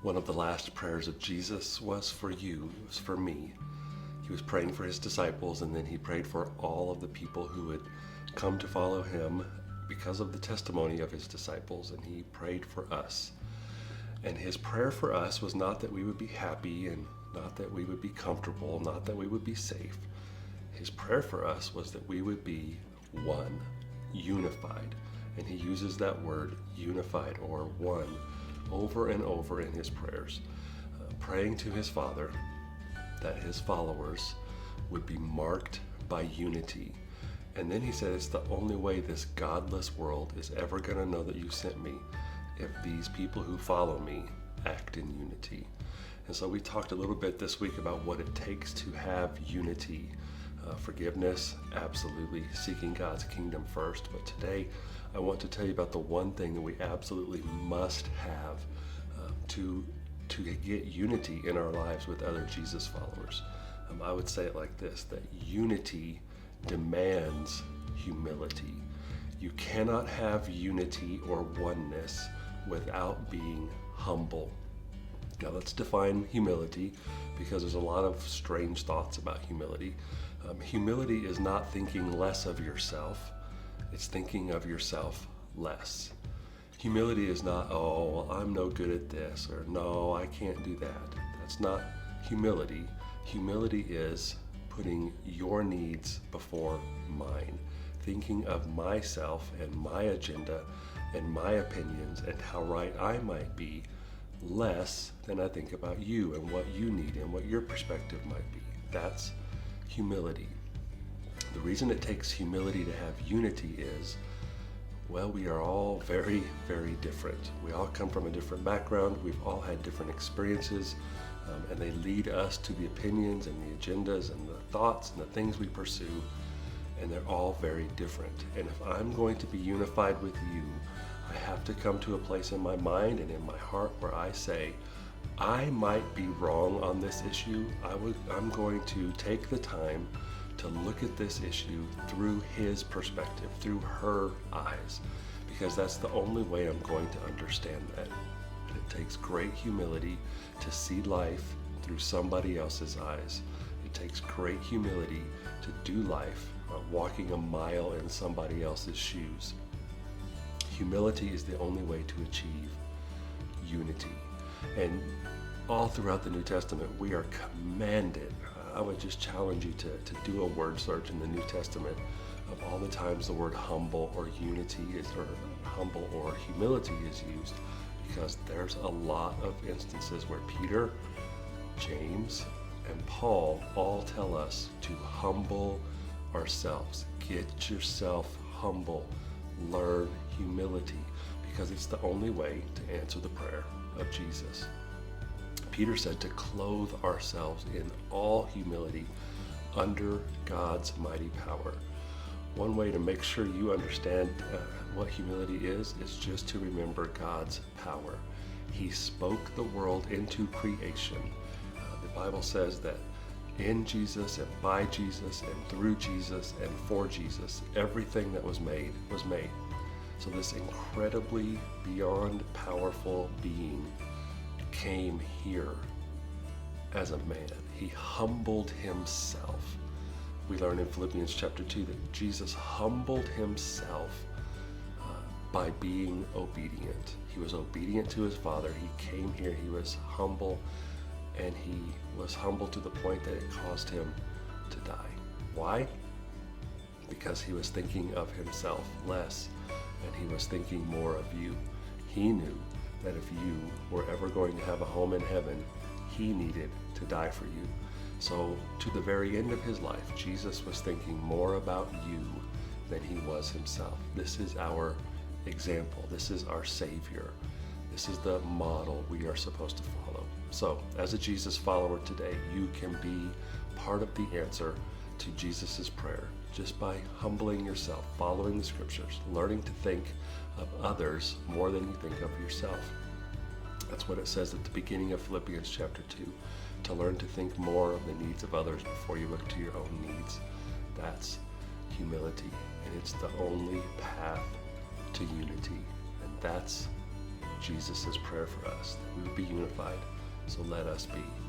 One of the last prayers of Jesus was for you, it was for me. He was praying for his disciples, and then he prayed for all of the people who would come to follow him because of the testimony of his disciples, and he prayed for us. And his prayer for us was not that we would be happy, and not that we would be comfortable, not that we would be safe. His prayer for us was that we would be one, unified. And he uses that word, unified or one, over and over in his prayers, praying to his Father that his followers would be marked by unity. And then he said, it's the only way this godless world is ever going to know that you sent me, if these people who follow me act in unity. And so we talked a little bit this week about what it takes to have unity. Forgiveness, absolutely, seeking God's kingdom first. But today I want to tell you about the one thing that we absolutely must have to get unity in our lives with other Jesus followers. I would say it like this, that unity demands humility. You cannot have unity or oneness without being humble. Now let's define humility, because there's a lot of strange thoughts about humility. Humility is not thinking less of yourself, it's thinking of yourself less. Humility is not, oh, well, I'm no good at this, or no, I can't do that. That's not humility. Humility is putting your needs before mine, thinking of myself and my agenda and my opinions and how right I might be, less than I think about you and what you need and what your perspective might be. That's humility. The reason it takes humility to have unity is, well, we are all very, very different. We all come from a different background. We've all had different experiences, and they lead us to the opinions and the agendas and the thoughts and the things we pursue, and they're all very different. And if I'm going to be unified with you, I have to come to a place in my mind and in my heart where I say, I might be wrong on this issue. I'm going to take the time to look at this issue through his perspective, through her eyes, because that's the only way I'm going to understand that. And it takes great humility to see life through somebody else's eyes. It takes great humility to do life walking a mile in somebody else's shoes. Humility is the only way to achieve unity. And all throughout the New Testament, we are commanded. I would just challenge you to do a word search in the New Testament of all the times the word humble or unity is, or humble or humility is used, because there's a lot of instances where Peter, James, and Paul all tell us to humble ourselves. Get yourself humble. Learn humility, because it's the only way to answer the prayer of Jesus. Peter said to clothe ourselves in all humility under God's mighty power. One way to make sure you understand what humility is just to remember God's power. He spoke the world into creation. The Bible says that in Jesus and by Jesus and through Jesus and for Jesus, everything that was made was made. So this incredibly beyond powerful being came here as a man. He humbled himself. We learn in Philippians chapter 2 that Jesus humbled himself by being obedient. He was obedient to his Father. He came here. He was humble, and he was humble to the point that it caused him to die. Why? Because he was thinking of himself less, and he was thinking more of you. He knew that if you were ever going to have a home in heaven, he needed to die for you. So to the very end of his life, Jesus was thinking more about you than he was himself. This is our example. This is our Savior. This is the model we are supposed to follow. So as a Jesus follower today, you can be part of the answer to Jesus' prayer just by humbling yourself, following the scriptures, learning to think of others more than you think of yourself. That's what it says at the beginning of Philippians chapter 2, to learn to think more of the needs of others before you look to your own needs. That's humility, and it's the only path to unity. And that's Jesus' prayer for us, that we would be unified. So let us be.